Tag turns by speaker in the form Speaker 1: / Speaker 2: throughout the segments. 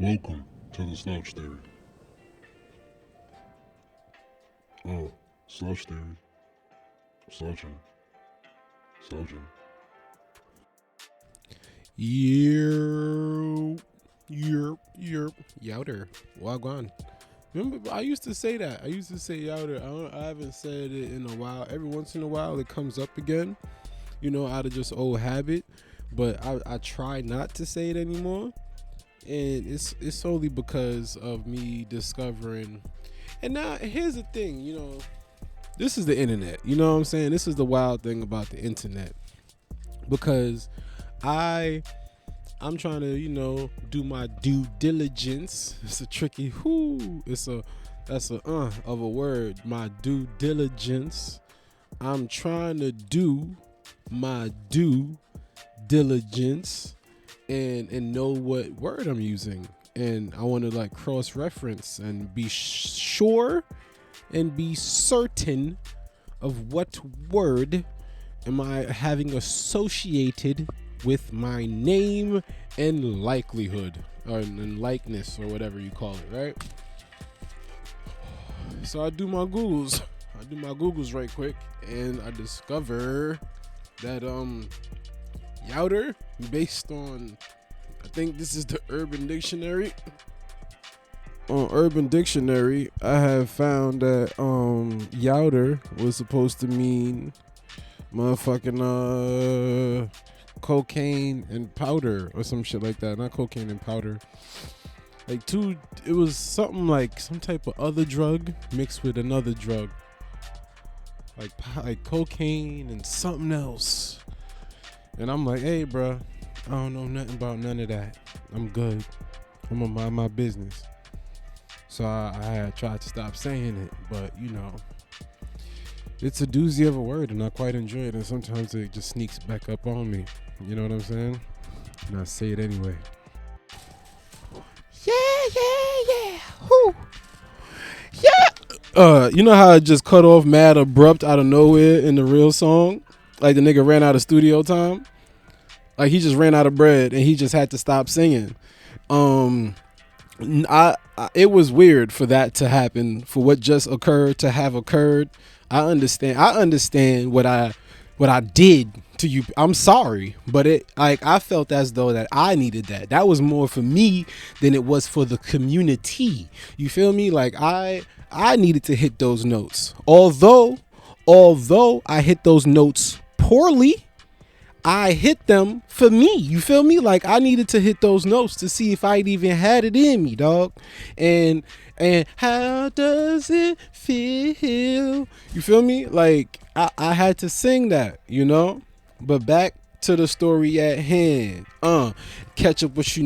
Speaker 1: Welcome to the slouch theory. Oh, slouch theory. Slouching. Slouching.
Speaker 2: Youter. Wagwan. Remember, I used to say that. I used to say youter. I haven't said it in a while. Every once in a while, it comes up again. Out of just old habit. But I try not to say it anymore, and it's solely because of me discovering. And now here's the thing. This is the internet. You know what I'm saying? This is the wild thing about the internet, because I'm trying to, do my due diligence. It's a tricky that's of a word. My due diligence. I'm trying to do my due diligence and know what word I'm using. And I want to cross reference and be sure and be certain of what word am I having associated with my name and likelihood and likeness, or whatever you call it, right? So I do my Googles right quick, and I discover that Youter, based on, I think this is the Urban Dictionary. On Urban Dictionary, I have found that Youter was supposed to mean motherfucking cocaine and powder or some shit like that. Not cocaine and powder. It was something like some type of other drug mixed with another drug. Like cocaine and something else. And I'm like, hey, bro, I don't know nothing about none of that. I'm good. I'm gonna mind my business. So I had tried to stop saying it, but it's a doozy of a word, and I quite enjoy it. And sometimes it just sneaks back up on me. You know what I'm saying? And I say it anyway. Yeah. Whoo. Yeah. You know how it just cut off mad abrupt out of nowhere in the real song? Like the nigga ran out of studio time. Like he just ran out of bread and he just had to stop singing. It was weird for that to happen, for what just occurred to have occurred. I understand what I did to you. I'm sorry, but I felt as though that I needed that. That was more for me than it was for the community. You feel me? Like I needed to hit those notes. Although I hit those notes poorly, I hit them for me. You feel me? Like I needed to hit those notes to see if I'd even had it in me, dog. And how does it feel? You feel me? Like I had to sing that, But back to the story at hand. Catch up what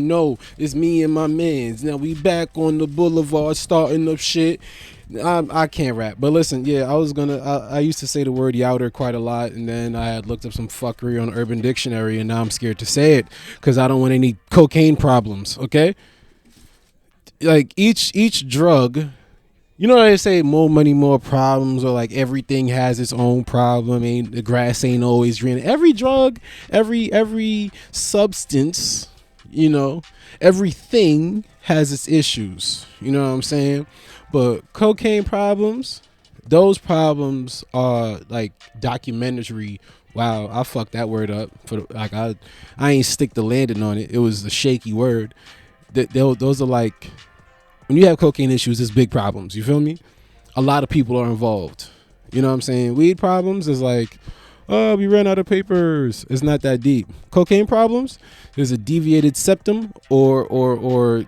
Speaker 2: it's me and my mans. Now we back on the boulevard starting up shit. I can't rap, but listen, yeah, I used to say the word youter quite a lot, and then I had looked up some fuckery on Urban Dictionary, and now I'm scared to say it because I don't want any cocaine problems. Okay, like each drug, they say more money, more problems, or like everything has its own problem. The grass ain't always green. Every drug, every substance, everything has its issues. You know what I'm saying? But cocaine problems, those problems are like documentary. Wow, I fucked that word up. I ain't stick the landing on it. It was a shaky word. Those are like, when you have cocaine issues, it's big problems. You feel me? A lot of people are involved. You know what I'm saying? Weed problems is like, oh, we ran out of papers. It's not that deep. Cocaine problems, there's a deviated septum or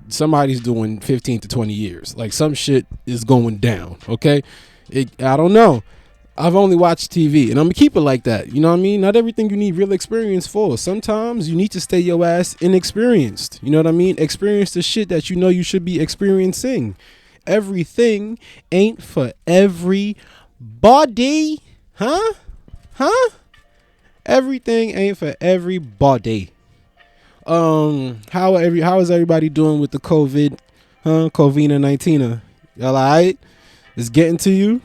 Speaker 2: somebody's doing 15 to 20 years. Like some shit is going down, okay? I don't know. I've only watched TV, and I'm gonna keep it like that. You know what I mean? Not everything you need real experience for. Sometimes you need to stay your ass inexperienced. You know what I mean? Experience the shit that you should be experiencing. Everything ain't for everybody. Huh? Everything ain't for everybody. How is everybody doing with the COVID? COVID-19? Y'all alright? It's getting to you?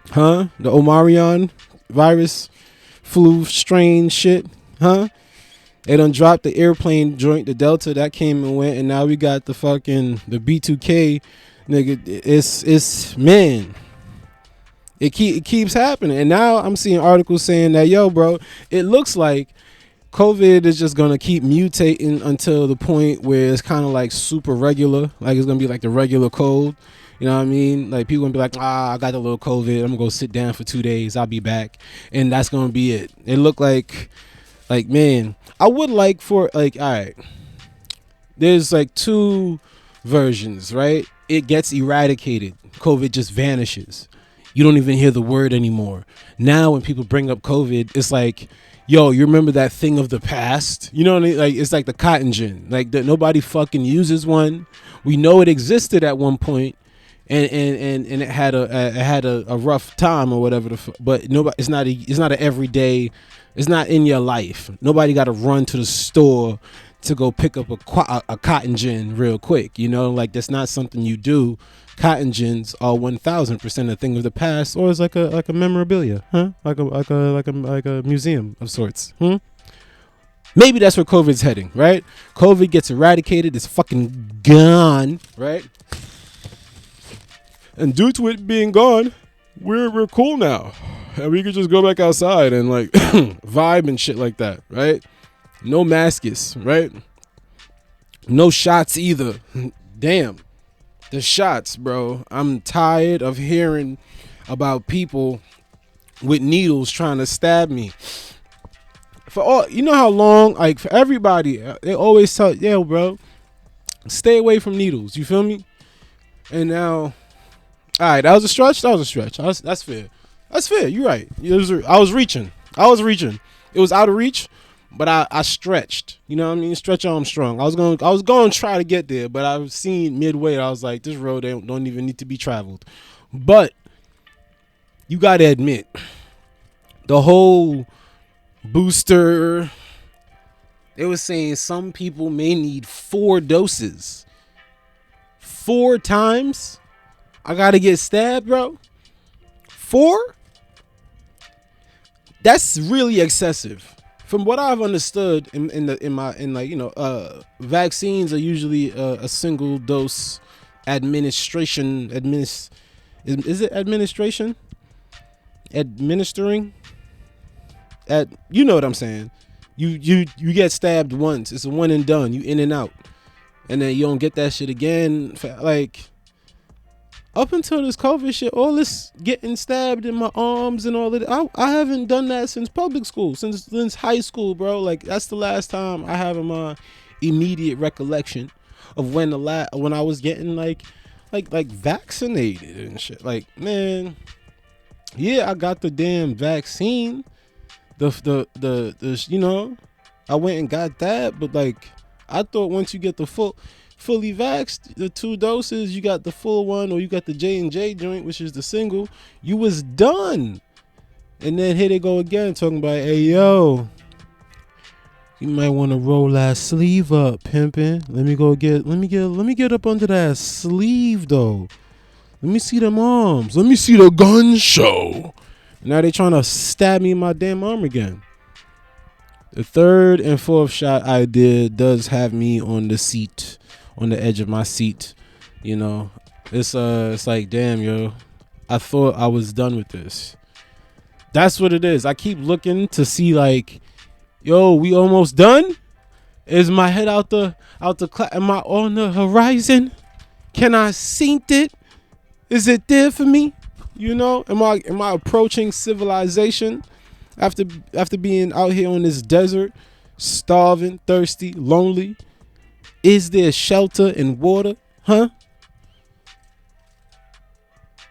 Speaker 2: The Omarion virus, flu strain shit? They done dropped the airplane joint, the Delta that came and went, and now we got the fucking the B2K, nigga. It's man. It keeps happening, and now I'm seeing articles saying that yo, bro, it looks like COVID is just gonna keep mutating until the point where it's kind of like super regular, like it's gonna be like the regular cold. You know what I mean? Like people gonna be like, I got a little COVID. I'm gonna go sit down for 2 days. I'll be back, and that's gonna be it. It looked like man, I would like for like, all right. There's like two versions, right? It gets eradicated. COVID just vanishes. You don't even hear the word anymore. Now when people bring up COVID, it's like, yo, you remember that thing of the past? You know what I mean? Like it's like the cotton gin. Like that nobody fucking uses one. We know it existed at one point, and it had a rough time or whatever. But nobody. It's not an everyday. It's not in your life. Nobody got to run to the store to go pick up a cotton gin real quick. You know, like that's not something you do. Cotton gins are 1000% a thing of the past, or it's like a memorabilia, huh? Like a museum of sorts. Maybe that's where COVID's heading, right? COVID gets eradicated, it's fucking gone, right? And due to it being gone, we're cool now, and we could just go back outside and like vibe and shit like that, right? No masks, right? No shots either. Damn. The shots, bro. I'm tired of hearing about people with needles trying to stab me. For all, you know how long, like for everybody, they always tell, yo, bro, stay away from needles. You feel me? And now, all right, that was a stretch. That's fair. That's fair. You're right. I was reaching. It was out of reach, but I stretched. You know what I mean? Stretch Armstrong. I was going to try to get there, but I've seen midway. I was like, this road don't even need to be traveled. But you got to admit, the whole booster, they were saying some people may need 4 doses. 4 times? I got to get stabbed, bro? 4? That's really excessive. From what I've understood, vaccines are usually a single dose administration. Is it administration? Administering? You know what I'm saying? You get stabbed once. It's a one and done. You in and out, and then you don't get that shit again. Like up until this COVID shit, all this getting stabbed in my arms and all that, I haven't done that since public school, since high school, bro. Like that's the last time I have in my immediate recollection of when I was getting like vaccinated and shit. Like, man, yeah, I got the damn vaccine. The you know, I went and got that, but like I thought once you get the fully vaxxed, the 2 doses, you got the full one, or you got the J&J joint, which is the single, you was done. And then here they go again talking about, hey yo, you might want to roll that sleeve up, pimpin'. Let me get up under that sleeve though. Let me see them arms. Let me see the gun show. Now they trying to stab me in my damn arm again. The 3rd and 4th shot I did does have me on the seat, on the edge of my seat. You know, it's like, damn, yo, I thought I was done with this. That's what it is. I keep looking to see like, yo, we almost done? Is my head out the am I on the horizon? Can I see it? Is it there for me? You know, am I approaching civilization after being out here on this desert, starving, thirsty, lonely? Is there shelter and water? Huh?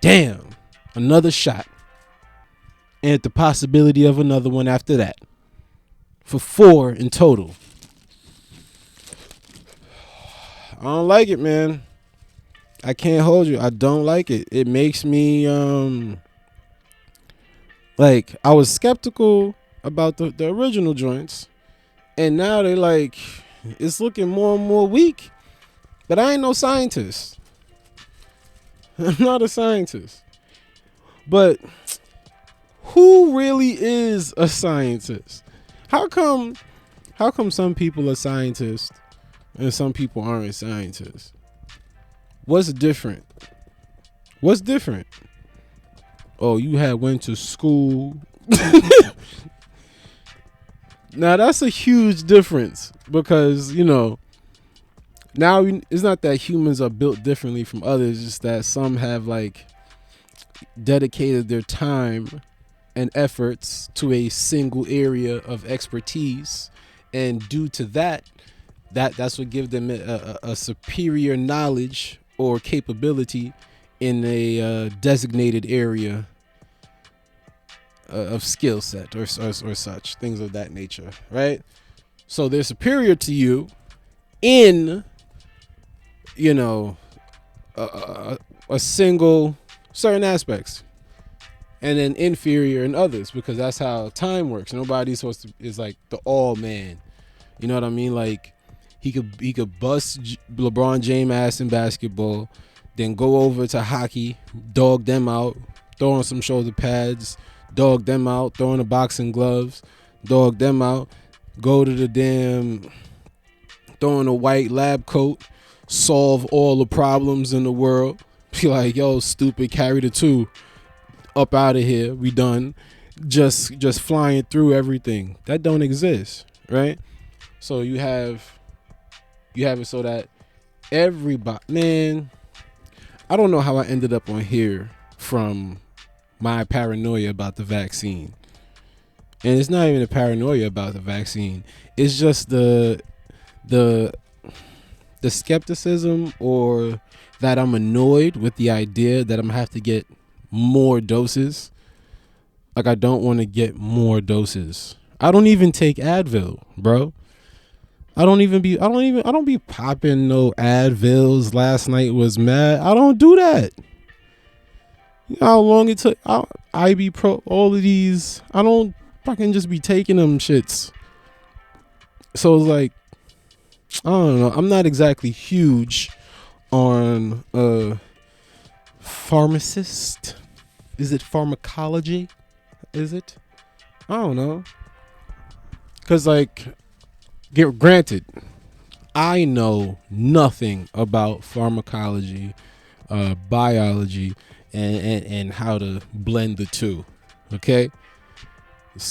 Speaker 2: Damn, another shot. And the possibility of another one after that. For 4 in total. I don't like it, man. I can't hold you. I don't like it. It makes me like, I was skeptical about the original joints, and now they like, it's looking more and more weak. But I ain't no scientist. I'm not a scientist. But who really is a scientist? How come How come some people are scientists and some people aren't scientists? What's different? What's different? Oh, you had went to school. Now that's a huge difference because, you know, now it's not that humans are built differently from others, it's that some have like dedicated their time and efforts to a single area of expertise, and due to that's what gives them a superior knowledge or capability in a designated area of skill set or such things of that nature, right? So they're superior to you in, you know, a single certain aspects, and then inferior in others, because that's how time works. Nobody's supposed to is like the all man. You know what I mean? Like he could bust LeBron James ass in basketball, then go over to hockey, dog them out, throw on some shoulder pads, dog them out, throw on the boxing gloves, dog them out, go to the damn, throw on a white lab coat, solve all the problems in the world. Be like, yo, stupid, carry the two, up out of here, we done. Just flying through everything. That don't exist, right? So you have it so that everybody, man, I don't know how I ended up on here from my paranoia about the vaccine. And it's not even a paranoia about the vaccine. It's just the skepticism, or that I'm annoyed with the idea that I'm gonna have to get more doses. Like, I don't want to get more doses. I don't even take Advil, bro. I don't be popping no Advils. Last night was mad. I don't do that. You know how long it took? Ibuprofen, all of these. I don't fucking just be taking them shits. So it's like, I don't know. I'm not exactly huge on pharmacist. Is it pharmacology? Is it? I don't know. Cause like, granted, I know nothing about pharmacology, biology, and how to blend the two. Okay,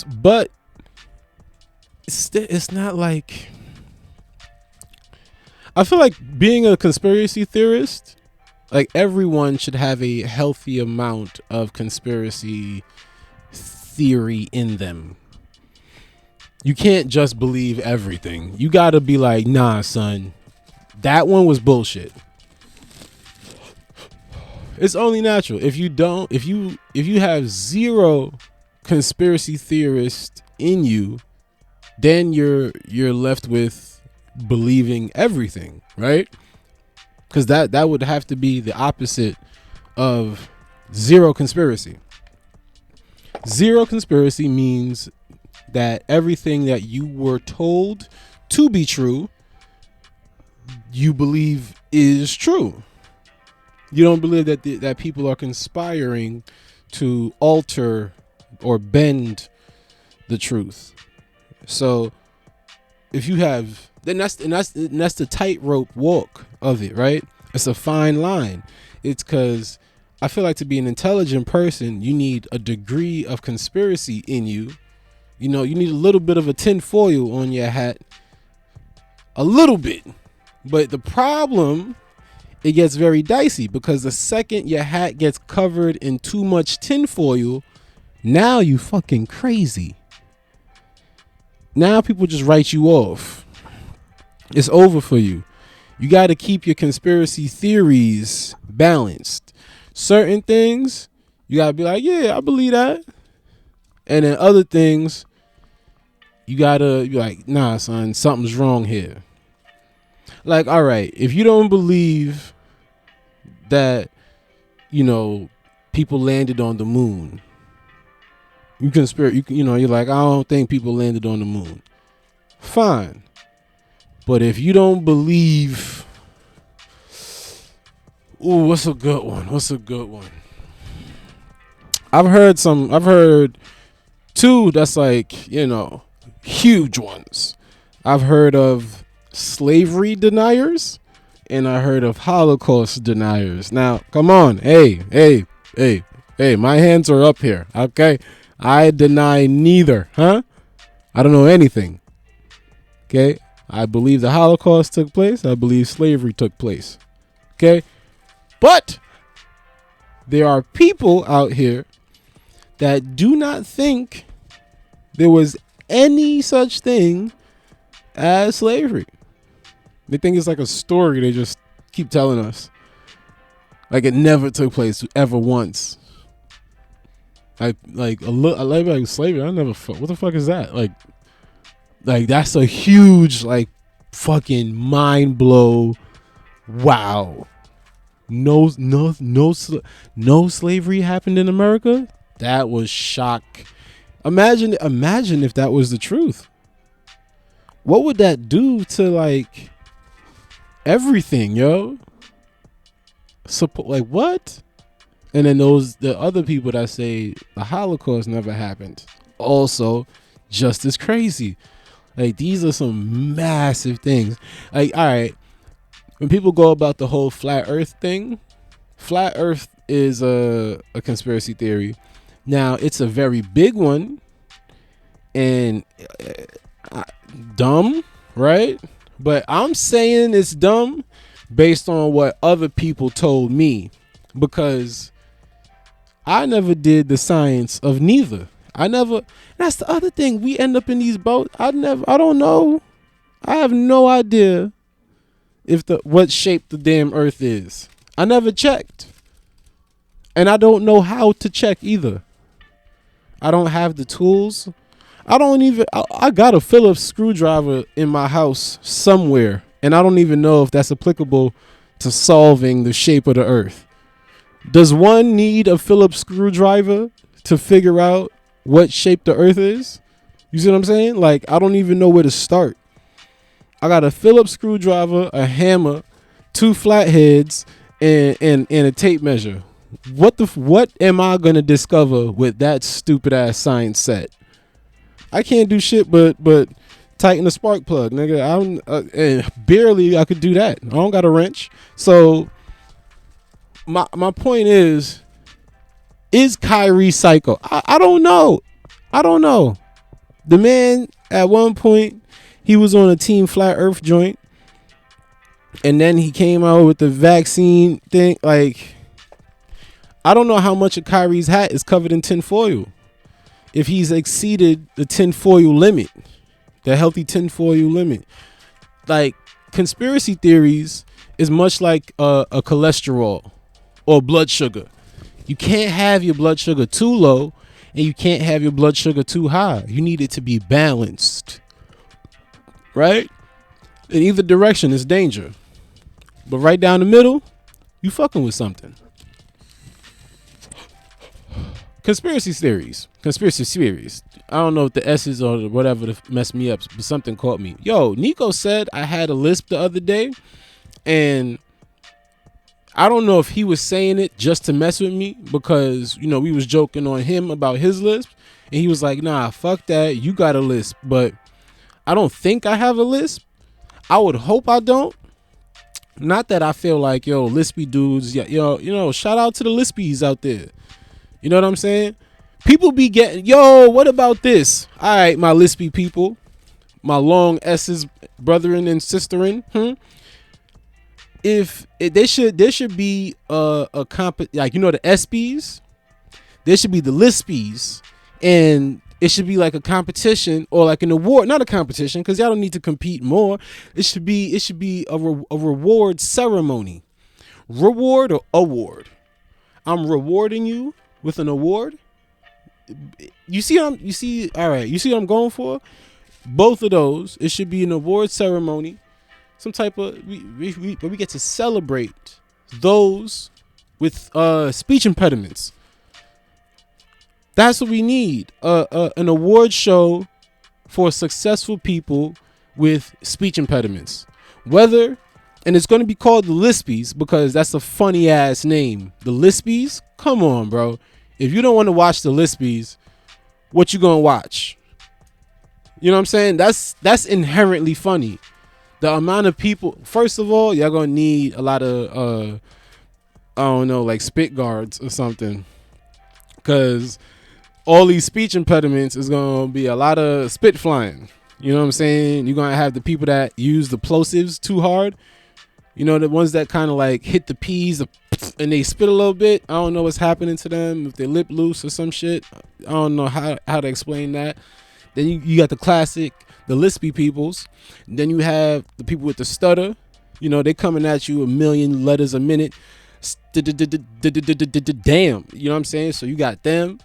Speaker 2: but it's not like, I feel like being a conspiracy theorist, like everyone should have a healthy amount of conspiracy theory in them. You can't just believe everything. You gotta be like, nah, son, that one was bullshit. It's only natural. If you have zero conspiracy theorist in you, then you're left with believing everything, right? Because that would have to be the opposite of zero conspiracy. Zero conspiracy means that everything that you were told to be true, you believe is true. You don't believe that people are conspiring to alter or bend the truth. So if you have, then that's the tightrope walk of it, right? It's a fine line. It's because I feel like to be an intelligent person, you need a degree of conspiracy in you. You know, you need a little bit of a tinfoil on your hat. A little bit. But the problem, it gets very dicey, because the second your hat gets covered in too much tinfoil, now you fucking crazy. Now people just write you off. It's over for you. You got to keep your conspiracy theories balanced. Certain things, you got to be like, yeah, I believe that. And then other things, you got to be like, nah, son, something's wrong here. Like, all right, if you don't believe that, you know, people landed on the moon, you're like, I don't think people landed on the moon. Fine. But if you don't believe, ooh, what's a good one? I've heard two that's like, you know, huge ones. I've heard of slavery deniers, and I heard of Holocaust deniers. Now, come on. Hey, my hands are up here. Okay. I deny neither. Huh? I don't know anything. Okay. I believe the Holocaust took place. I believe slavery took place. Okay. But there are people out here that do not think there was any such thing as slavery. They think it's like a story they just keep telling us. Like it never took place ever once. Like slavery. I never. What the fuck is that? Like that's a huge like fucking mind blow. Wow. No slavery happened in America. That was shock. Imagine if that was the truth. What would that do to like everything, yo? Like what? And then the other people that say the Holocaust never happened, also just as crazy. Like these are some massive things. Like, all right, when people go about the whole flat Earth thing, flat Earth is a conspiracy theory. Now it's a very big one and dumb, right? But I'm saying it's dumb based on what other people told me, because I never did the science of neither. That's the other thing. We end up in these boats. I don't know. I have no idea what shape the damn earth is. I never checked. And I don't know how to check either. I don't have the tools. I got a Phillips screwdriver in my house somewhere, and I don't even know if that's applicable to solving the shape of the earth. Does one need a Phillips screwdriver to figure out what shape the earth is? You see what I'm saying? Like, I don't even know where to start. I got a Phillips screwdriver, a hammer, 2 flatheads, and a tape measure. What am I gonna discover with that stupid ass science set? I can't do shit but tighten the spark plug, nigga. And barely I could do that. I don't got a wrench. So my point is Kyrie psycho? I don't know. The man at one point he was on a Team Flat Earth joint, and then he came out with the vaccine thing. Like, I don't know how much of Kyrie's hat is covered in tinfoil. If he's exceeded the tinfoil limit, the healthy tinfoil limit. Like, conspiracy theories is much like a cholesterol or blood sugar. You can't have your blood sugar too low, and you can't have your blood sugar too high. You need it to be balanced, right? In either direction is danger, but right down the middle, you fucking with something. Conspiracy theories. I don't know if the S's or whatever to mess me up, but something caught me. Yo, Nico said I had a lisp the other day, and I don't know if he was saying it just to mess with me, because, you know, we was joking on him about his lisp, and he was like, nah, fuck that, you got a lisp. But I don't think I have a lisp. I would hope I don't. Not that I feel like, yo, lispy dudes, shout out to the lispies out there. You know what I'm saying? People be getting, yo, what about this? All right, my lispy people, my long S's, brethren and sisterin. There should be a comp, like, you know, the SBs. There should be the lispies, and it should be like a competition or like an award, not a competition, because y'all don't need to compete more. It should be a reward ceremony, reward or award. I'm rewarding you with an award. You see what I'm going for? Both of those. It should be an award ceremony. Some type of we get to celebrate those with speech impediments. That's what we need. An award show for successful people with speech impediments. And it's going to be called the Lispies, because that's a funny ass name. The Lispies? Come on, bro. If you don't want to watch the Lispies, what you going to watch? You know what I'm saying? That's inherently funny. The amount of people. First of all, y'all gonna need a lot of I don't know, like spit guards or something, because all these speech impediments is gonna be a lot of spit flying. You know what I'm saying? You're gonna have the people that use the plosives too hard. You know, the ones that kind of like hit the P's and they spit a little bit. I don't know what's happening to them, if their lip loose or some shit. I don't know how to explain that. Then you got the classic, the lispy peoples. Then you have the people with the stutter. You know, they coming at you a million letters a minute. Damn. You know what I'm saying? So you got them.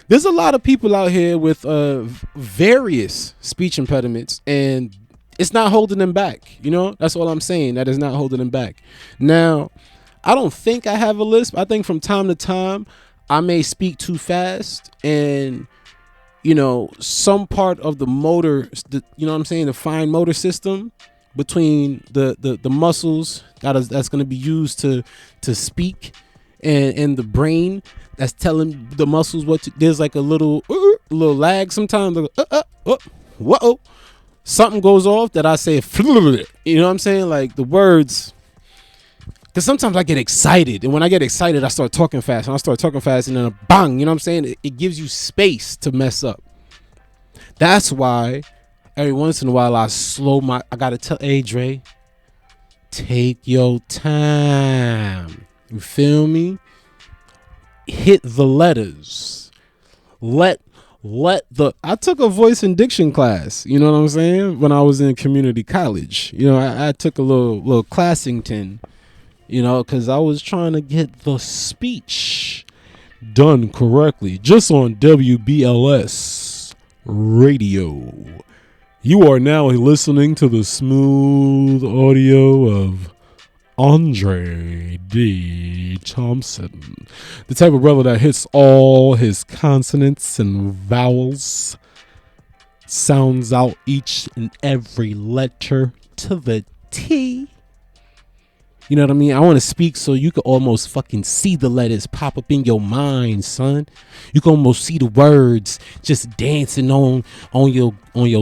Speaker 2: There's a lot of people out here with various speech impediments, and it's not holding them back. You know, that's all I'm saying. That is not holding them back. Now, I don't think I have a lisp. I think from time to time I may speak too fast, and you know, some part of the motor, you know what I'm saying, the fine motor system between the muscles that's going to be used to speak, and the brain that's telling the muscles what to, there's like a little lag sometimes. Whoa, something goes off that I say, you know what I'm saying, like the words. Because sometimes I get excited, and when I get excited, I start talking fast, and then a bang, you know what I'm saying? It gives you space to mess up. That's why every once in a while I gotta tell Dre, take your time. You feel me? Hit the letters. I took a voice and diction class, you know what I'm saying? When I was in community college, you know, I took a little Classington. You know, because I was trying to get the speech done correctly. Just on WBLS radio. You are now listening to the smooth audio of Andre D. Thompson. The type of brother that hits all his consonants and vowels. Sounds out each and every letter to the T. You know what I mean? I want to speak so you can almost fucking see the letters pop up in your mind, son. You can almost see the words just dancing on your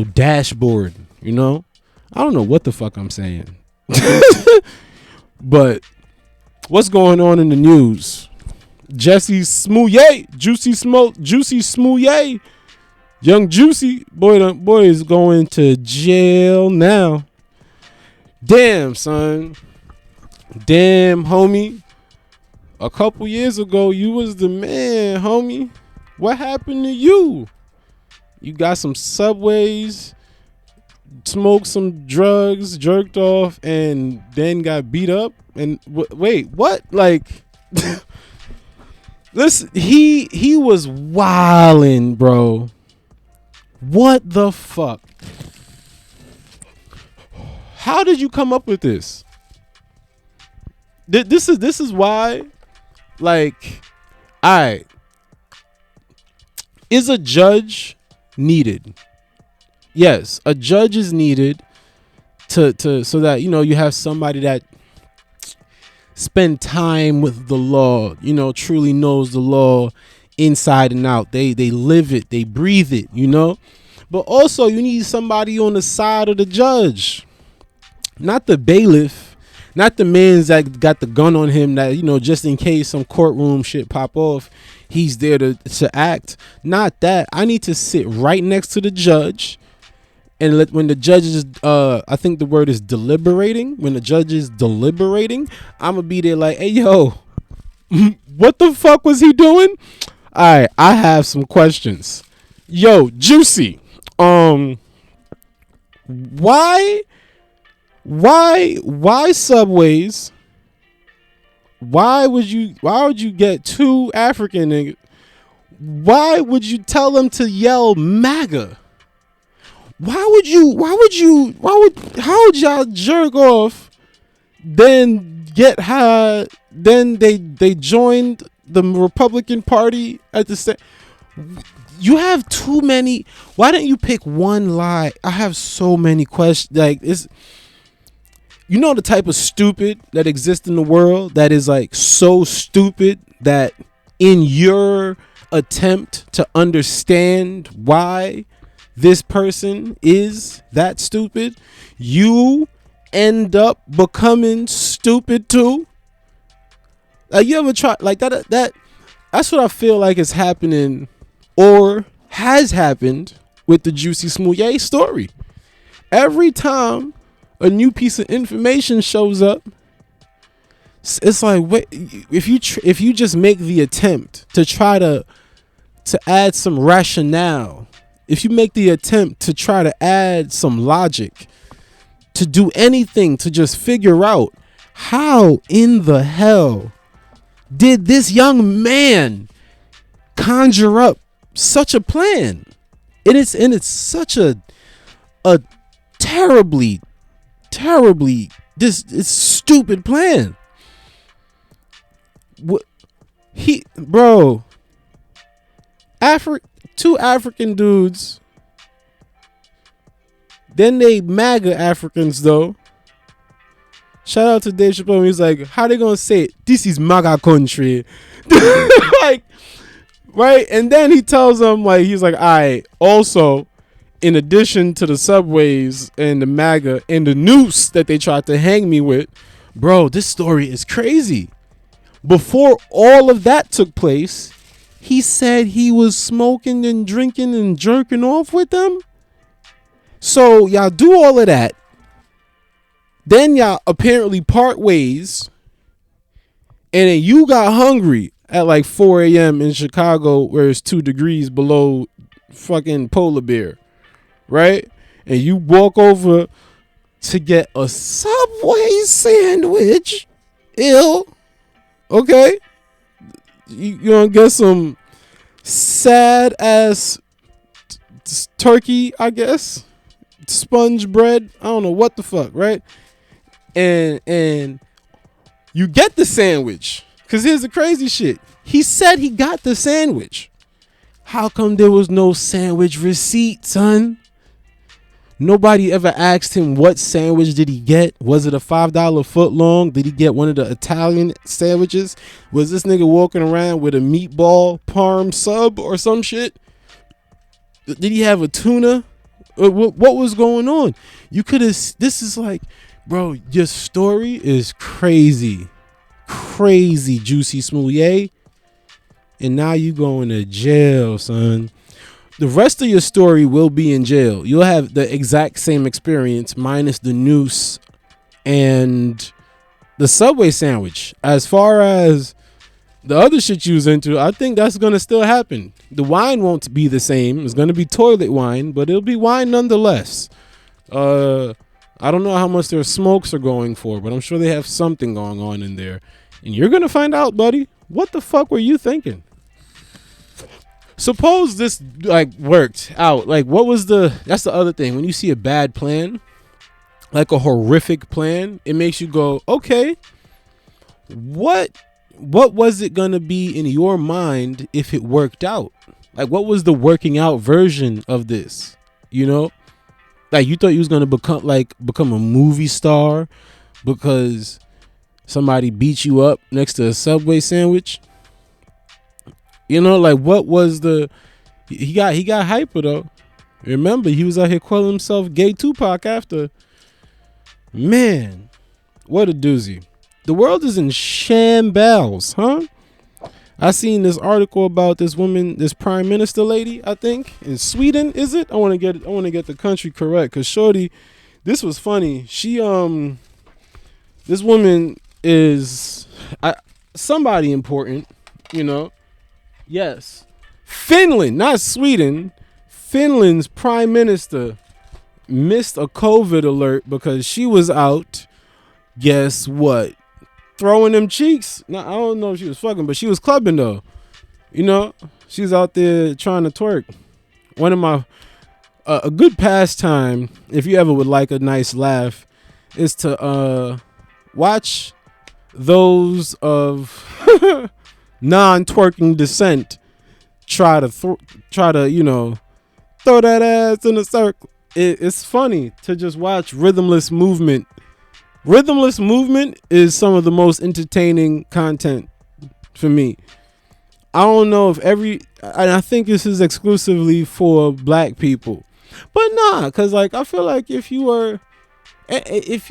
Speaker 2: dashboard, you know? I don't know what the fuck I'm saying. But what's going on in the news? Juicy Smoothie, Young Juicy boy is going to jail now. Damn, son. Damn, homie. A couple years ago, you was the man, homie. What happened to you? You got some Subways, smoked some drugs, jerked off, and then got beat up? And wait, what? Like, listen, he was wildin', bro. What the fuck? How did you come up with this? This is why, like, alright, is a judge needed? Yes, a judge is needed to so that, you know, you have somebody that spend time with the law, you know, truly knows the law inside and out. They live it, they breathe it, you know. But also you need somebody on the side of the judge, not the bailiff. Not the man's that got the gun on him that, you know, just in case some courtroom shit pop off, he's there to act. Not that. I need to sit right next to the judge and when the judge is, I think the word is deliberating. When the judge is deliberating, I'm going to be there like, hey, yo, what the fuck was he doing? All right, I have some questions. Yo, Juicy, why Subways? Why would you get two African niggas? Why would you tell them to yell MAGA? How would y'all jerk off, then get high, then they joined the Republican Party at the same? You have too many. Why didn't you pick one lie? I have so many questions. Like, it's, you know, the type of stupid that exists in the world that is like so stupid that in your attempt to understand why this person is that stupid, you end up becoming stupid too. Like, you ever try like that's what I feel like is happening or has happened with the Juicy Smouye story. Every time a new piece of information shows up, it's like, wait, if you just make the attempt to try to add some rationale, if you make the attempt to try to add some logic, to do anything to just figure out how in the hell did this young man conjure up such a plan, and it's such a terribly it's stupid plan. What two African dudes, then they MAGA Africans though. Shout out to Dave Chappelle. He's like, how they gonna say it? This is MAGA country. Like, right? And then he tells them, like, he's like, all right, also, in addition to the subways and the MAGA and the noose that they tried to hang me with, bro, this story is crazy. Before all of that took place, he said he was smoking and drinking and jerking off with them. So y'all do all of that. Then y'all apparently part ways. And then you got hungry at like 4 a.m. in Chicago, where it's 2 degrees below fucking polar bear. Right? And you walk over to get a Subway sandwich. Ew. Okay? You gonna get some sad ass turkey, I guess. Sponge bread. I don't know what the fuck, right? And you get the sandwich. Cause here's the crazy shit. He said he got the sandwich. How come there was no sandwich receipt, son? Nobody ever asked him what sandwich did he get. Was it a $5 foot long? Did he get one of the Italian sandwiches? Was this nigga walking around with a meatball parm sub or some shit? Did he have a tuna? What was going on? You could have. This is like, bro, your story is crazy. Crazy, Juicy Smouye. And now you going to jail, son. The rest of your story will be in jail. You'll have the exact same experience minus the noose and the Subway sandwich. As far as the other shit you was into, I think that's going to still happen. The wine won't be the same. It's going to be toilet wine, but it'll be wine nonetheless. I don't know how much their smokes are going for, but I'm sure they have something going on in there. And you're going to find out, buddy. What the fuck were you thinking? Suppose this like worked out. Like, that's the other thing. When you see a bad plan, like a horrific plan, it makes you go, okay, what was it going to be in your mind if it worked out? Like, what was the working out version of this? You know, like, you thought you was going to become a movie star because somebody beat you up next to a Subway sandwich. You know, like, what was he got hyper though. Remember, he was out here calling himself Gay Tupac after. Man, what a doozy. The world is in shambles, huh? I seen this article about this woman, this prime minister lady, I think, in Sweden, is it? I want to get the country correct, cause shorty, this was funny. She this woman is somebody important, you know. Yes. Finland, not Sweden. Finland's prime minister missed a COVID alert because she was out, guess what? Throwing them cheeks. Now, I don't know if she was fucking, but she was clubbing though. You know, she's out there trying to twerk. One of my, a good pastime, if you ever would like a nice laugh, is to watch those of non-twerking descent try to you know, throw that ass in a circle. It's funny to just watch rhythmless movement. Rhythmless movement is some of the most entertaining content for me. I don't know if and I think this is exclusively for black people. But nah, cause like I feel like if you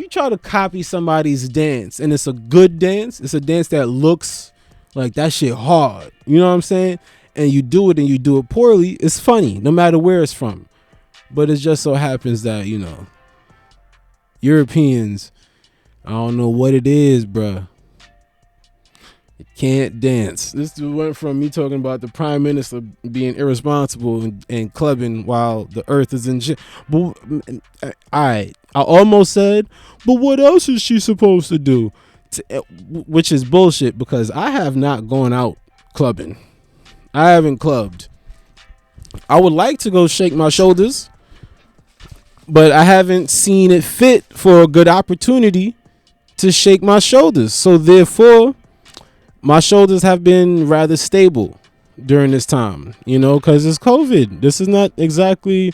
Speaker 2: try to copy somebody's dance and it's a good dance, it's a dance that looks like that shit hard. You know what I'm saying? And you do it poorly, it's funny, no matter where it's from. But it just so happens that, Europeans, I don't know what it is, bruh. You can't dance. This went from me talking about the prime minister being irresponsible and clubbing while the earth is in shit. But all right, I almost said, but what else is she supposed to do? Which is bullshit because I have not gone out clubbing. I haven't clubbed. I would like to go shake my shoulders, but I haven't seen it fit for a good opportunity to shake my shoulders. So therefore, my shoulders have been rather stable during this time, because it's COVID. This is not exactly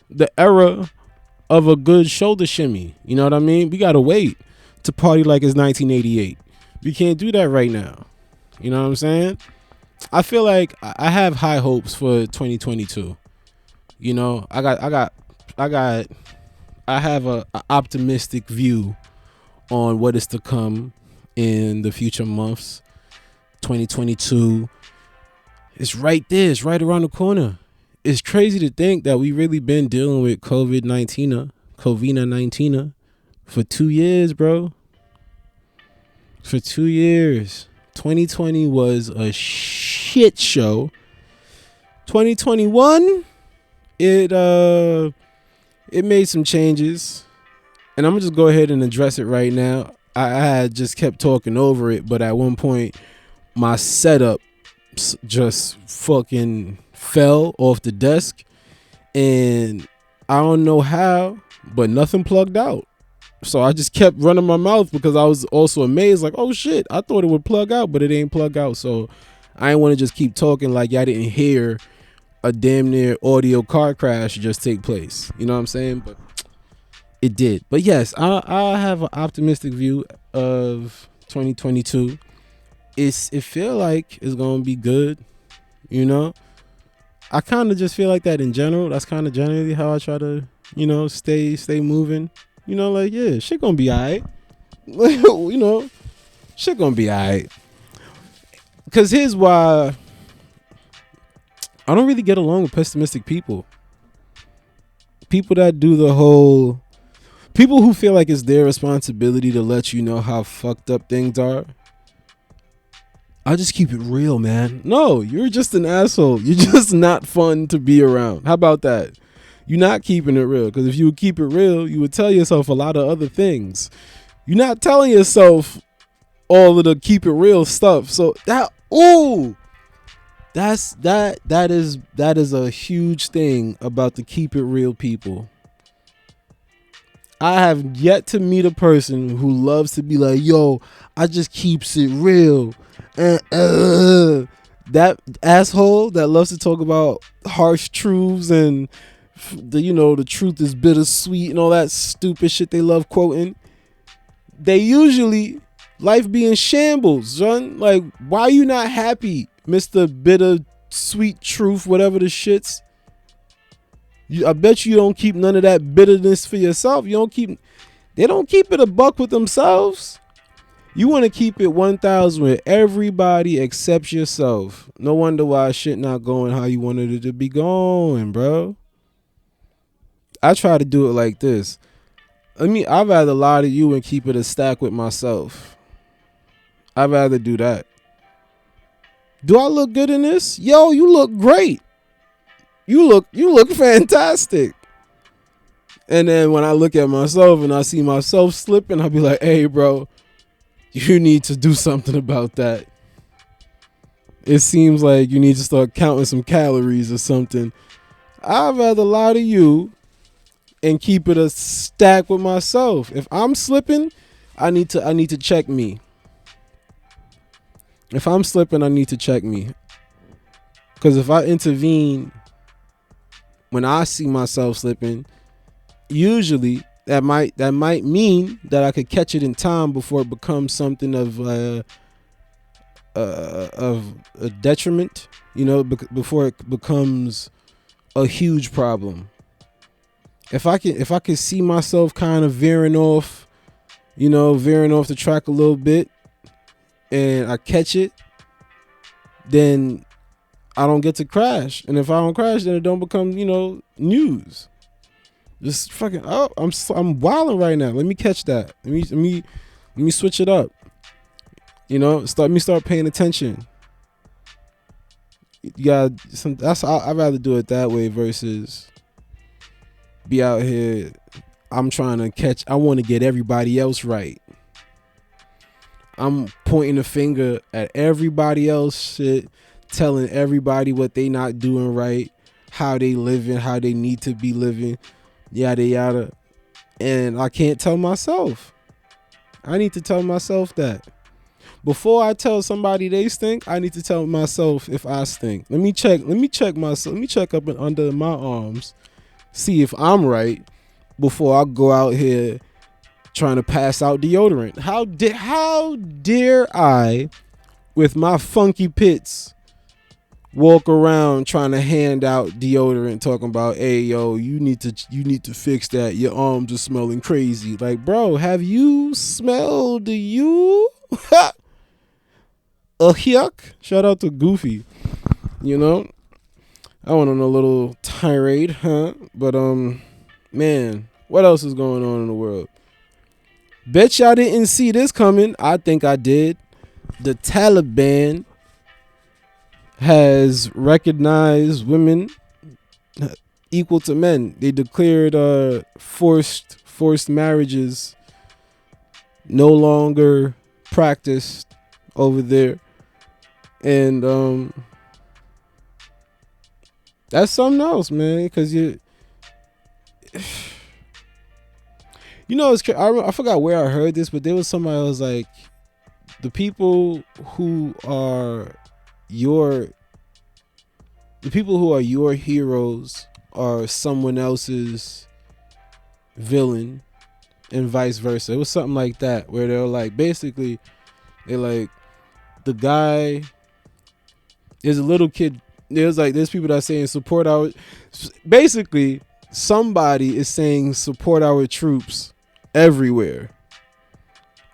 Speaker 2: the era of a good shoulder shimmy. You know what I mean? We got to wait to party like it's 1988. We can't do that right now. You know what I'm saying? I feel like I have high hopes for 2022. I have a optimistic view on what is to come in the future months. 2022 is right there. It's right around the corner. It's crazy to think that we really been dealing with COVID-19 for 2 years, bro. For 2 years. 2020 was a shit show. 2021, it made some changes, and I'm gonna just go ahead and address it right now. I had just kept talking over it, but at one point my setup just fucking fell off the desk, and I don't know how, but nothing plugged out. So I just kept running my mouth because I was also amazed, like, oh shit, I thought it would plug out, but it ain't plug out. So I didn't want to just keep talking like y'all didn't hear a damn near audio car crash just take place. You know what I'm saying? But it did. But yes, I have an optimistic view of 2022. It feel like it's gonna be good. I kind of just feel like that in general. That's kind of generally how I try to, stay moving. Like, yeah, shit gonna be alright. Shit gonna be alright. Cause here's why I don't really get along with pessimistic people. People that do the whole, people who feel like it's their responsibility to let you know how fucked up things are. I just keep it real, man. No, you're just an asshole. You're just not fun to be around. How about that? You're not keeping it real. Because if you would keep it real, you would tell yourself a lot of other things. You're not telling yourself all of the keep it real stuff. So that is a huge thing about the keep it real people. I have yet to meet a person who loves to be like, yo, I just keeps it real. That asshole that loves to talk about harsh truths and the truth is bittersweet and all that stupid shit they love quoting. They usually life be in shambles, son. Like, why are you not happy, Mr. Bitter Sweet Truth, whatever the shits? I bet you don't keep none of that bitterness for yourself. They don't keep it a buck with themselves. You want to keep it 1,000 with everybody except yourself. No wonder why shit not going how you wanted it to be going, bro. I try to do it like this. I'd rather lie to you and keep it a stack with myself. I'd rather do that. Do I look good in this? Yo, you look great. You look fantastic. And then when I look at myself and I see myself slipping, I'll be like, hey, bro, you need to do something about that. It seems like you need to start counting some calories or something. I'd rather lie to you and keep it a stack with myself. If I'm slipping, I need to check me. If I'm slipping, I need to check me. Because if I intervene when I see myself slipping, usually that might mean that I could catch it in time before it becomes something of a detriment, before it becomes a huge problem. if I can see myself kind of veering off the track a little bit, and I catch it, then I don't get to crash. And if I don't crash, then it don't become, news. Just fucking, oh, I'm wilding right now. Let me catch that. Let me switch it up. Start paying attention. You got I'd rather do it that way versus be out here. I'm trying to catch. I want to get everybody else right. I'm pointing a finger at everybody else shit, telling everybody what they not doing right, how they living, how they need to be living, yada yada. And I can't tell myself. I need to tell myself that. Before I tell somebody they stink, I need to tell myself if I stink. Let me check myself. Let me check up and under my arms, see if I'm right before I go out here trying to pass out deodorant. How dare I, with my funky pits, walk around trying to hand out deodorant, talking about, hey yo, you need to fix that. Your arms are smelling crazy. Like, bro, have you smelled you? Yuck. Shout out to Goofy. I went on a little tirade, huh? But man, what else is going on in the world? Bet y'all didn't see this coming. I think I did. The Taliban has recognized women equal to men. They declared forced marriages no longer practiced over there. And that's something else, man, because I forgot where I heard this, but there was somebody who was like, the people who are your heroes are someone else's villain, and vice versa. It was something like that, where they're like, basically, they're like, the guy is a little kid. There's people that are saying support our. Basically, somebody is saying support our troops everywhere,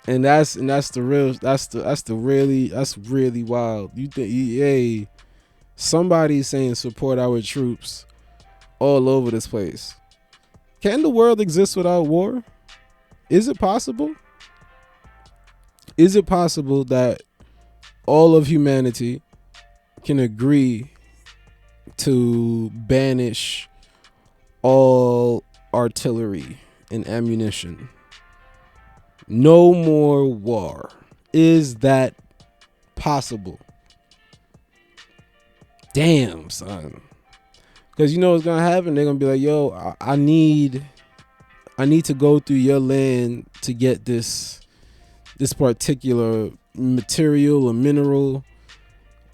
Speaker 2: and that's really wild. You think, hey, somebody's saying support our troops all over this place. Can the world exist without war? Is it possible? Is it possible that all of humanity can agree to banish all artillery and ammunition? No more war. Is that possible? Damn, son. Because you know what's gonna happen? They're gonna be like, yo, I need to go through your land to get this particular material or mineral,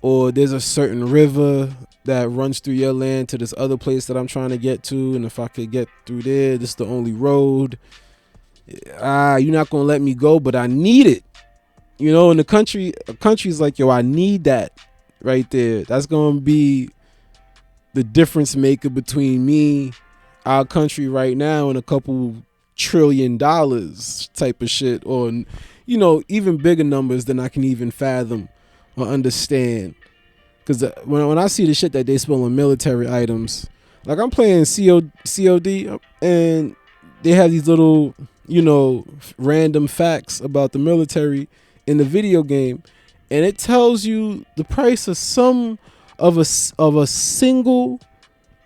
Speaker 2: or there's a certain river that runs through your land to this other place that I'm trying to get to, and if I could get through there, this is the only road. You're not gonna let me go, but I need it. And a country's like, yo, I need that right there. That's gonna be the difference maker between me, our country right now, and a couple $1 trillion type of shit, or even bigger numbers than I can even fathom or understand. Because when I see the shit that they spill on military items, like I'm playing COD, and they have these little random facts about the military in the video game, and it tells you the price of a single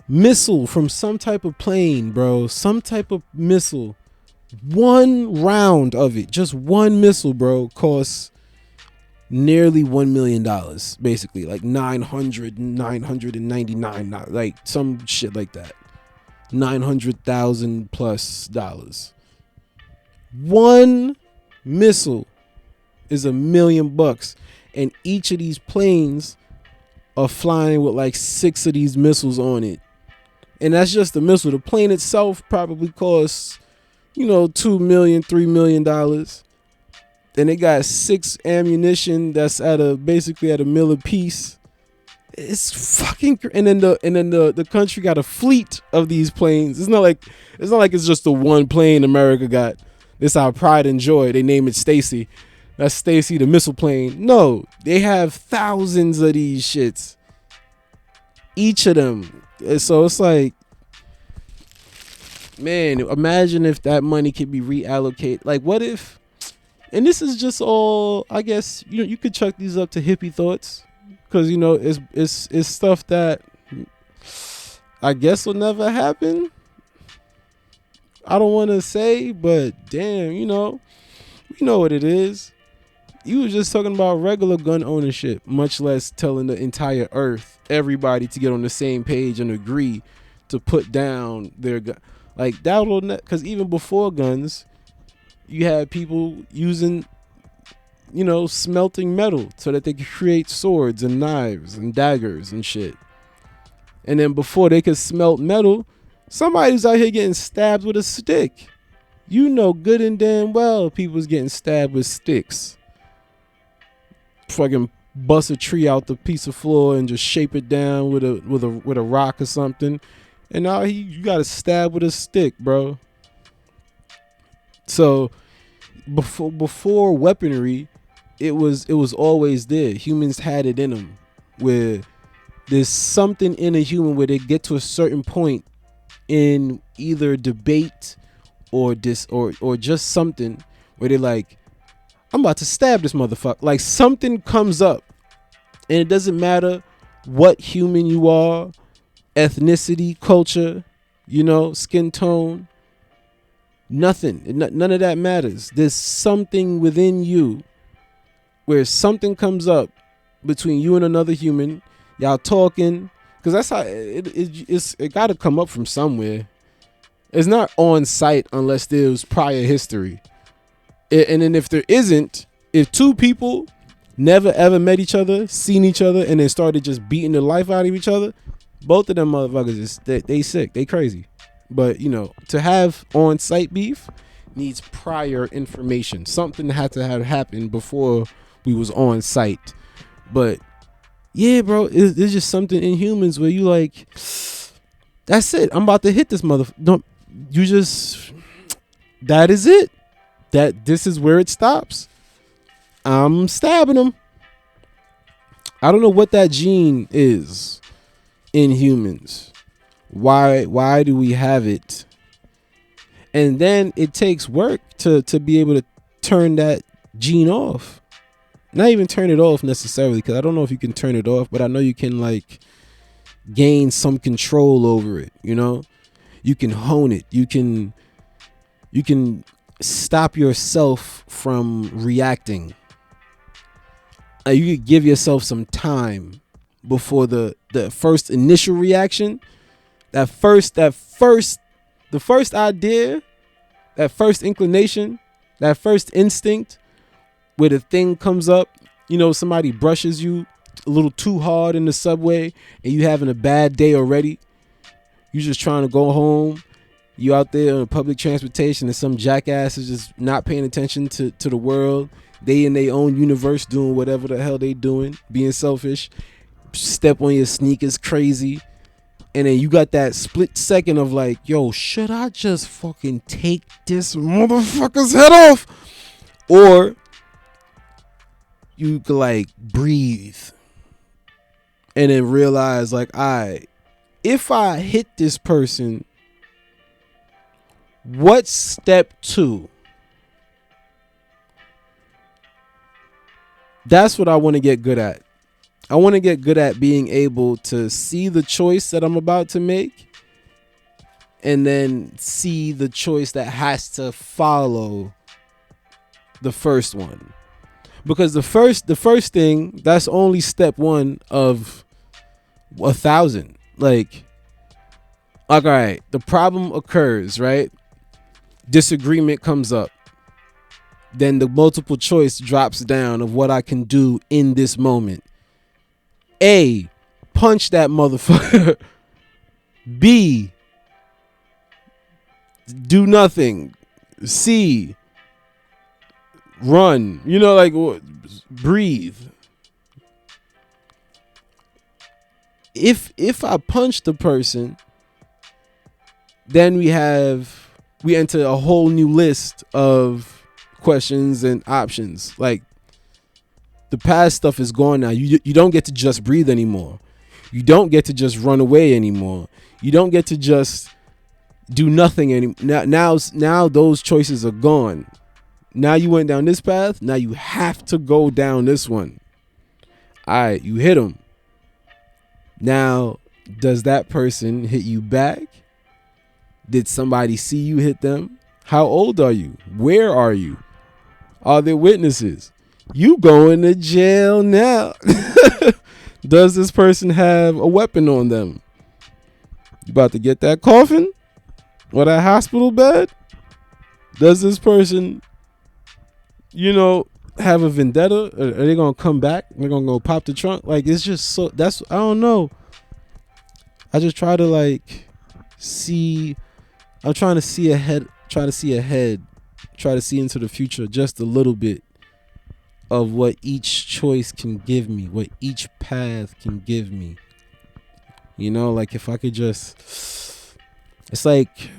Speaker 2: missile from some type of plane, bro. Some type of missile. One round of it, just one missile, bro, costs nearly $1 million, basically, like 999, like some shit like that. $900,000 plus dollars. One missile is $1 million, and each of these planes are flying with like 6 of these missiles on it, and that's just the missile. The plane itself probably costs $2 million, $3 million. Then they got 6 ammunition that's basically at $1 million a piece. It's fucking and then the country got a fleet of these planes. It's not like it's just the one plane America got. This our pride and joy. They name it Stacy. That's Stacy the missile plane. No, they have thousands of these shits. Each of them. And so it's like, man, imagine if that money could be reallocated. Like, what if? And this is just all, I guess, you could chuck these up to hippie thoughts, because it's stuff that I guess will never happen. I don't want to say, but damn, you know what it is. You was just talking about regular gun ownership, much less telling the entire earth, everybody, to get on the same page and agree to put down their gun. Like, that will, because even before guns, you had people using, smelting metal so that they could create swords and knives and daggers and shit. And then before they could smelt metal, somebody's out here getting stabbed with a stick. You know good and damn well people was getting stabbed with sticks. Fucking bust a tree out the piece of floor and just shape it down with a rock or something. And now you got to stab with a stick, bro. So before weaponry, it was always there. Humans had it in them, where there's something in a human where they get to a certain point in either debate or just something where they're like, I'm about to stab this motherfucker. Like, something comes up, and it doesn't matter what human you are, ethnicity, culture, skin tone, nothing. None of that matters. There's something within you where something comes up between you and another human. Y'all talking, because that's how it got to come up from somewhere. It's not on site unless there's prior history. And then if there isn't, if two people never ever met each other, seen each other, and then started just beating the life out of each other, both of them motherfuckers they sick, they crazy. But to have on site beef needs prior information. Something had to have happened before we was on site. But yeah, bro, there's just something in humans where you like, that's it. I'm about to hit this motherfucker. Don't you just? That is it. This is where it stops. I'm stabbing him. I don't know what that gene is in humans. Why do we have it? And then it takes work to be able to turn that gene off. Not even turn it off necessarily, because I don't know if you can turn it off, but I know you can like gain some control over it. You can hone it. You can stop yourself from reacting. You could give yourself some time before the first initial reaction, the first idea, that first inclination, that first instinct, where the thing comes up. Somebody brushes you a little too hard in the subway and you having a bad day already. You just trying to go home. You out there on public transportation and some jackass is just not paying attention to the world. They in their own universe doing whatever the hell they doing, being selfish. Step on your sneakers crazy. And then you got that split second of like, yo, should I just fucking take this motherfucker's head off? Or you could like breathe and then realize like, if I hit this person, what's step 2? That's what I want to get good at. I want to get good at being able to see the choice that I'm about to make and then see the choice that has to follow the first one. Because the first thing, that's only step 1 of 1,000. Like, all right, the problem occurs, right? Disagreement comes up. Then the multiple choice drops down of what I can do in this moment. A, punch that motherfucker. B, do nothing. C, run. Like, breathe. if I punch the person, then we enter a whole new list of questions and options. Like, the past stuff is gone now. You don't get to just breathe anymore. You don't get to just run away anymore. You don't get to just do nothing anymore. Now those choices are gone. Now you went down this path. Now you have to go down this one. All right, you hit them. Now, does that person hit you back? Did somebody see you hit them? How old are you? Where are you? Are there witnesses? You going to jail now. Does this person have a weapon on them? You about to get that coffin or that hospital bed? Does this person, have a vendetta? Are they gonna come back? They're gonna go pop the trunk? Like, it's just so, I don't know. I just try to see. I'm trying to see ahead. Try to see into the future just a little bit of what each choice can give me, what each path can give me. Like, if I could just, it's like,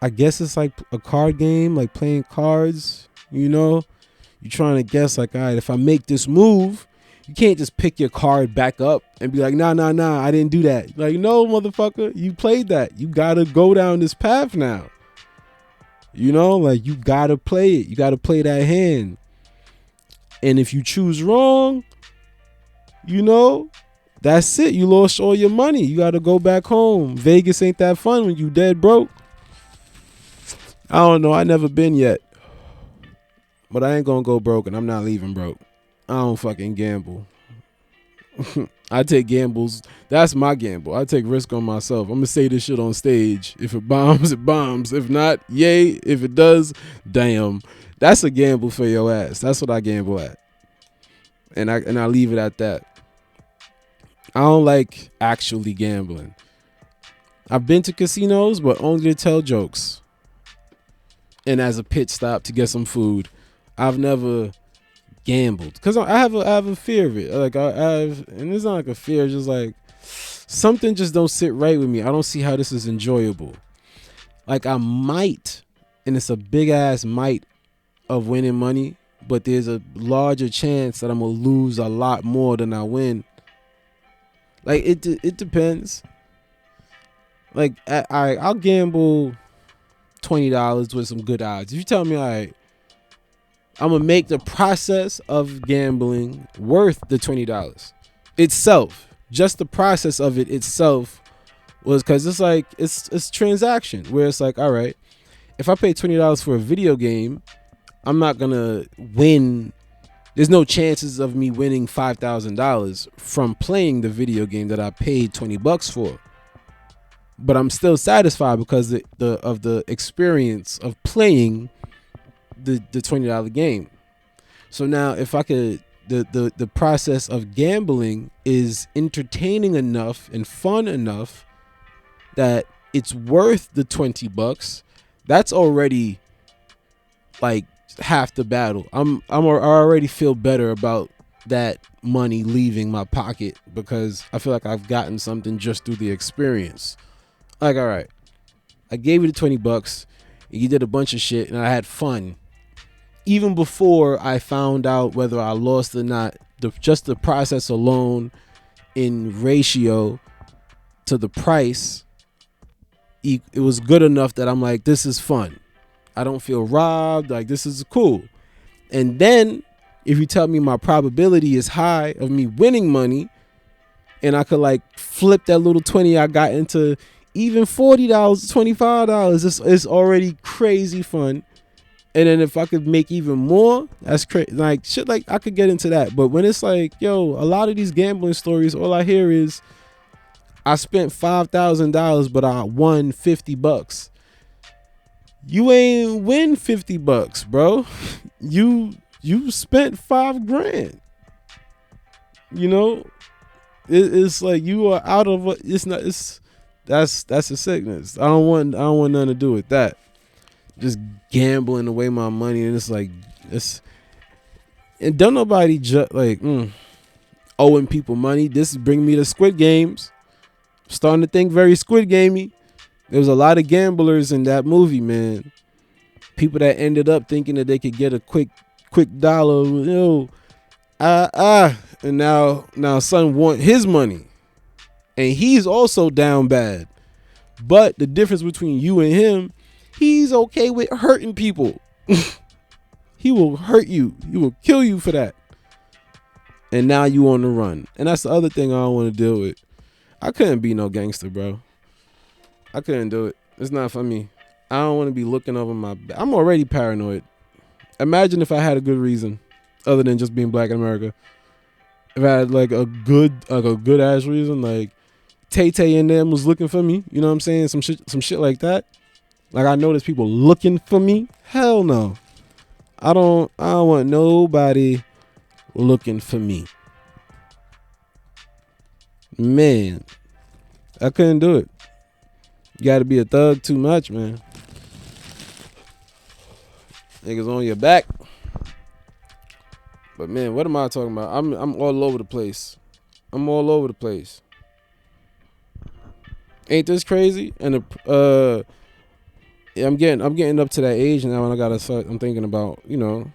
Speaker 2: I guess it's like a card game, like playing cards. You're trying to guess, like, all right, if I make this move, you can't just pick your card back up and be like, nah, I didn't do that. Like, no, motherfucker, you played that. You gotta go down this path now. Like, you gotta play it. You gotta play that hand. And if you choose wrong, that's it. You lost all your money. You gotta go back home. Vegas ain't that fun when you dead broke. I don't know. I never been yet. But I ain't gonna go broke, and I'm not leaving broke. I don't fucking gamble. I take gambles. That's my gamble. I take risk on myself. I'm gonna say this shit on stage. If it bombs, it bombs. If not, yay. If it does, damn. That's a gamble for your ass. That's what I gamble at. And I leave it at that. I don't like actually gambling. I've been to casinos, but only to tell jokes. And as a pit stop to get some food. I've never gambled because I have a fear of it. Like, and it's not like a fear, it's just like something just don't sit right with me. I don't see how this is enjoyable. Like, I might, and it's a big ass might of winning money, but there's a larger chance that I'm gonna lose a lot more than I win. Like, it depends. Like, I'll gamble $20 with some good odds. If you tell me, all right, I'm gonna make the process of gambling worth the $20 itself. Just the process of it itself was, because it's like it's transaction where it's like, all right, if I pay $20 for a video game, I'm not gonna win. There's no chances of me winning $5,000 from playing the video game that I paid $20 for. But I'm still satisfied because of the experience of playing the $20 game. So now, if I could, the process of gambling is entertaining enough and fun enough that it's worth the $20. That's already like half the battle. I already feel better about that money leaving my pocket because I feel like I've gotten something just through the experience. Like, all right, I gave you the $20 and you did a bunch of shit and I had fun. Even before I found out whether I lost or not, just the process alone in ratio to the price, it was good enough that I'm like, this is fun. I don't feel robbed. Like, this is cool. And then if you tell me my probability is high of me winning money and I could like flip that little 20 I got into even $40, $25, it's already crazy fun. And then if I could make even more, that's crazy. Like, shit, like, I could get into that. But when it's like, yo, a lot of these gambling stories, all I hear is I spent $5,000, but I won $50. You ain't win $50, bro. You spent $5,000. It's like you are out of that's a sickness. I don't want nothing to do with that. Just gambling away my money, and it's like and don't nobody owing people money. This is bringing me to Squid Games. Starting to think very Squid Gamey. There was a lot of gamblers in that movie, man. People that ended up thinking that they could get a quick dollar. And now son want his money. And he's also down bad. But the difference between you and him, he's okay with hurting people. He will hurt you. He will kill you for that. And now you on the run. And that's the other thing I don't want to deal with. I couldn't be no gangster, bro. I couldn't do it. It's not for me. I don't want to be looking over my back. I'm already paranoid. Imagine if I had a good reason other than just being black in America. If I had like a good ass reason, like Tay and them was looking for me, you know what I'm saying? Some shit like that. Like I know there's people looking for me. Hell no. I don't want nobody looking for me. Man, I couldn't do it. You gotta be a thug too much, man. Niggas on your back. But man, what am I talking about? I'm all over the place. I'm all over the place. Ain't this crazy? And I'm getting up to that age now, and I gotta start. I'm thinking about, you know,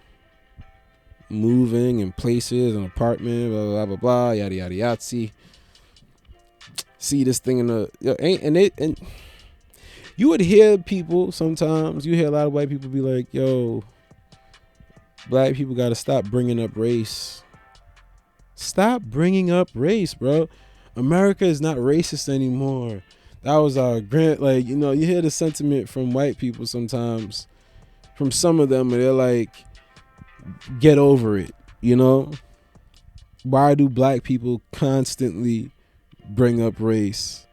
Speaker 2: moving and places and apartment, blah blah blah blah, yada yada yada. See this thing in the and you would hear people sometimes. You hear a lot of white people be like, "Yo, black people gotta stop bringing up race. Stop bringing up race, bro. America is not racist anymore." That was our like, you know, you hear the sentiment from white people sometimes, from some of them, and they're like, get over it, you know? Why do black people constantly bring up race?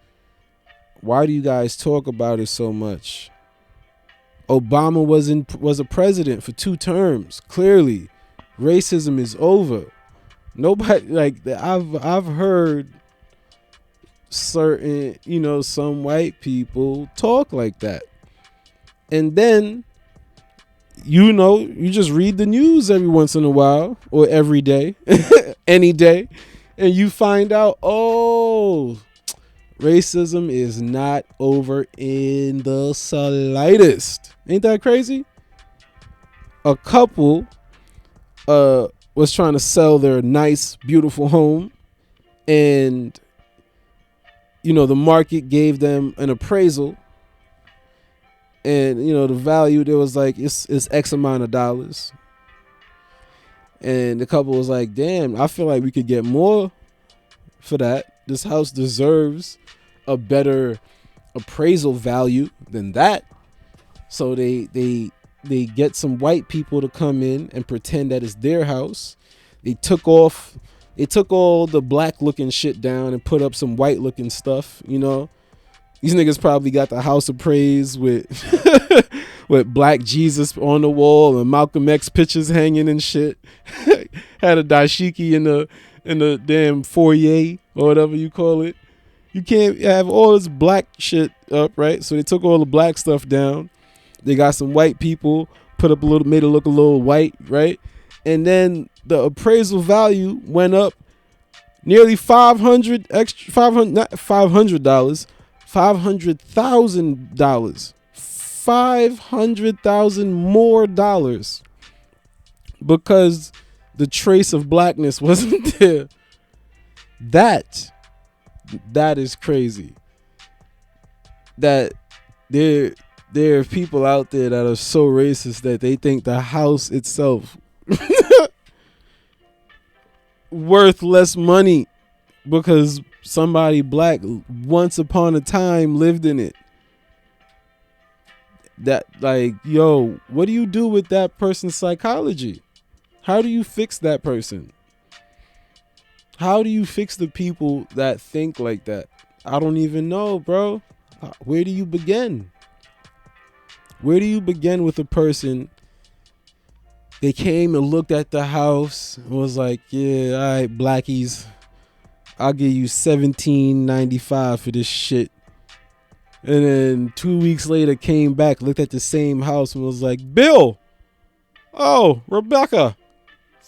Speaker 2: Why do you guys talk about it so much? Obama was a president for 2 terms. Clearly, racism is over. Nobody, like, I've heard certain, you know, some white people talk like that. And then, you know, you just read the news every once in a while or every day, any day, and you find out, oh, racism is not over in the slightest. Ain't that crazy? A couple was trying to sell their nice, beautiful home, and you know, the market gave them an appraisal, and you know, the value there was like it's X amount of dollars, and the couple was like, damn, I feel like we could get more for that. This house deserves a better appraisal value than that. So they get some white people to come in and pretend that it's their house. They took all the black looking shit down and put up some white looking stuff, you know. These niggas probably got the house appraised with with black Jesus on the wall and Malcolm X pictures hanging and shit. Had a dashiki in the damn foyer or whatever you call it. You can't have all this black shit up, right? So they took all the black stuff down. They got some white people, made it look a little white, right? And then the appraisal value went up nearly $500,000 $500,000 more dollars, because the trace of blackness wasn't there. That is crazy. That there are people out there that are so racist that they think the house itself worth less money because somebody black once upon a time lived in it. That, like, yo, what do you do with that person's psychology? How do you fix that person? How do you fix the people that think like that? I don't even know, bro. Where do you begin? Where do you begin with a person? They came and looked at the house and was like, yeah, all right, blackies, I'll give you $17.95 for this shit. And then 2 weeks later came back, looked at the same house and was like, Bill, oh, Rebecca,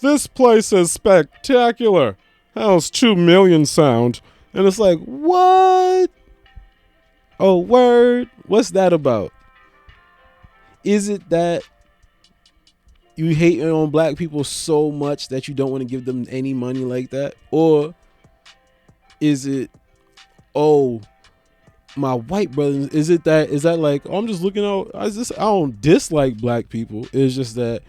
Speaker 2: this place is spectacular. How's 2 million sound? And it's like, what? Oh, word. What's that about? Is it that you hating on black people so much that you don't want to give them any money like that? Or is it, oh, my white brothers, is that like, oh, I'm just looking out, I don't dislike black people. It's just that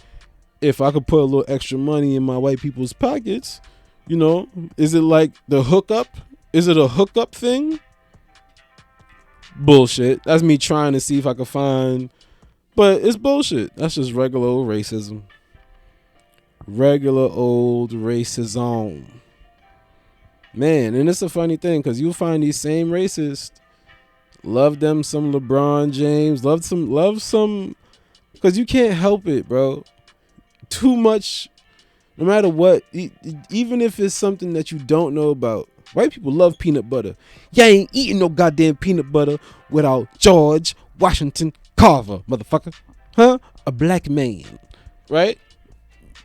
Speaker 2: if I could put a little extra money in my white people's pockets, you know, is it like the hookup? Is it a hookup thing? Bullshit. That's me trying to see if I could find, but it's bullshit. That's just regular old racism. Regular old racism. Man, and it's a funny thing because you'll find these same racists love them some LeBron James, love some, because you can't help it, bro. Too much, no matter what, even if it's something that you don't know about. White people love peanut butter. You ain't eating no goddamn peanut butter without George Washington Carver, motherfucker. Huh? A black man. Right?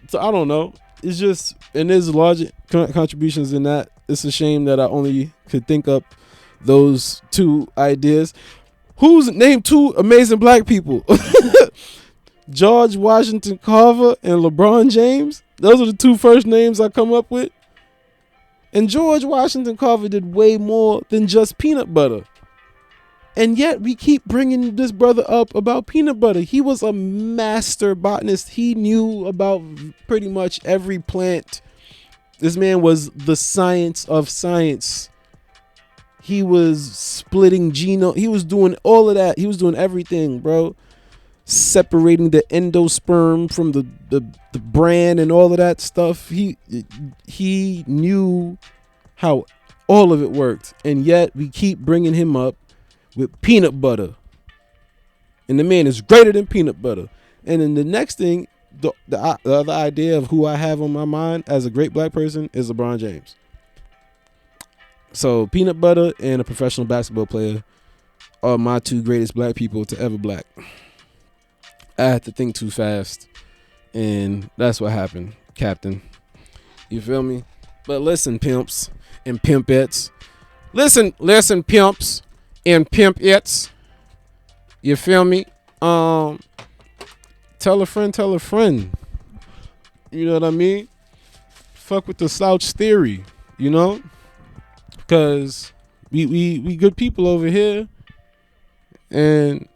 Speaker 2: So I don't know. It's just, and there's large contributions in that. It's a shame that I only could think up those two ideas. Who's named two amazing black people? George Washington Carver and LeBron James. Those are the two first names I come up with. And George Washington Carver did way more than just peanut butter. And yet we keep bringing this brother up about peanut butter. He was a master botanist. He knew about pretty much every plant. This man was the science of science. He was splitting genome. He was doing all of that. He was doing everything, bro. Separating the endosperm from the bran and all of that stuff. He knew how all of it worked. And yet we keep bringing him up with peanut butter. And the man is greater than peanut butter. And then the next thing, the other idea of who I have on my mind as a great black person is LeBron James. So peanut butter and a professional basketball player are my two greatest black people to ever black. I had to think too fast, and that's what happened, Captain. You feel me? But listen, pimps and pimpettes. Listen, pimps and pimpettes. You feel me? Tell a friend. You know what I mean? Fuck with the slouch theory, you know? Because we good people over here. And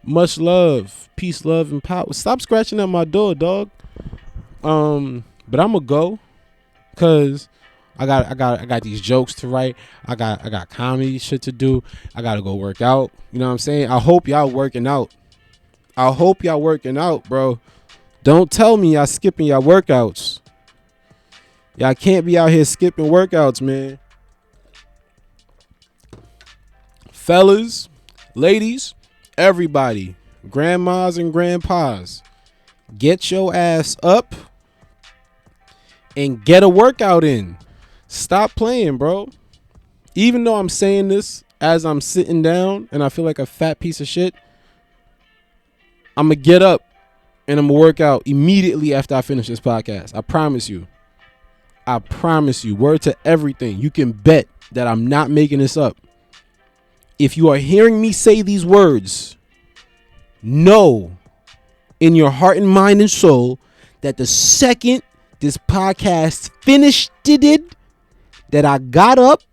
Speaker 2: much love, peace, love, and power. Stop scratching at my door, dog. But I'm gonna go, cause I got these jokes to write. I got comedy shit to do. I gotta go work out. You know what I'm saying? I hope y'all working out. Bro. Don't tell me y'all skipping y'all workouts. Y'all can't be out here skipping workouts, man. Fellas, ladies, everybody, grandmas and grandpas, get your ass up and get a workout in. Stop playing, bro. Even though I'm saying this as I'm sitting down and I feel like a fat piece of shit, I'm going to get up and I'm going to work out immediately after I finish this podcast. I promise you. Word to everything. You can bet that I'm not making this up. If you are hearing me say these words, know in your heart and mind and soul that the second this podcast finished it, that I got up,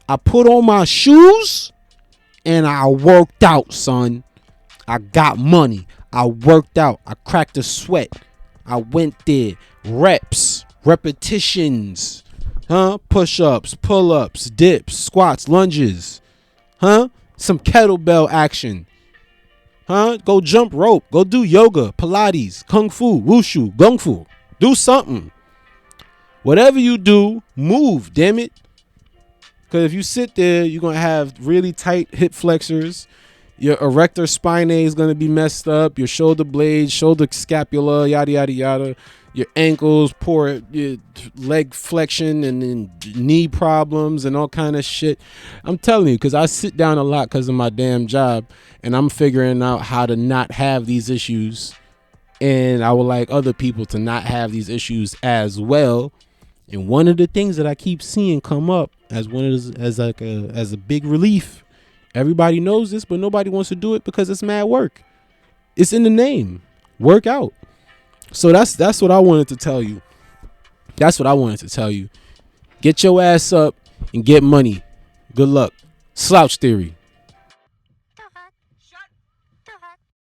Speaker 2: I put on my shoes, and I worked out, son. I got money. I worked out. I cracked a sweat. I went there. Reps, repetitions, push-ups, pull-ups, dips, squats, lunges. Some kettlebell action. Go jump rope. Go do yoga, Pilates, Kung Fu, Wushu, Gung Fu. Do something. Whatever you do, move, damn it. Because if you sit there, you're going to have really tight hip flexors. Your erector spinae is going to be messed up. Your shoulder blades, shoulder scapula, yada, yada, yada. Your ankles, poor your leg flexion, and then knee problems and all kind of shit. I'm telling you, because I sit down a lot because of my damn job, and I'm figuring out how to not have these issues. And I would like other people to not have these issues as well. And one of the things that I keep seeing come up as one of as a big relief, everybody knows this, but nobody wants to do it because it's mad work. It's in the name, work out. So that's what I wanted to tell you. That's what I wanted to tell you. Get your ass up and get money. Good luck. Slouch theory.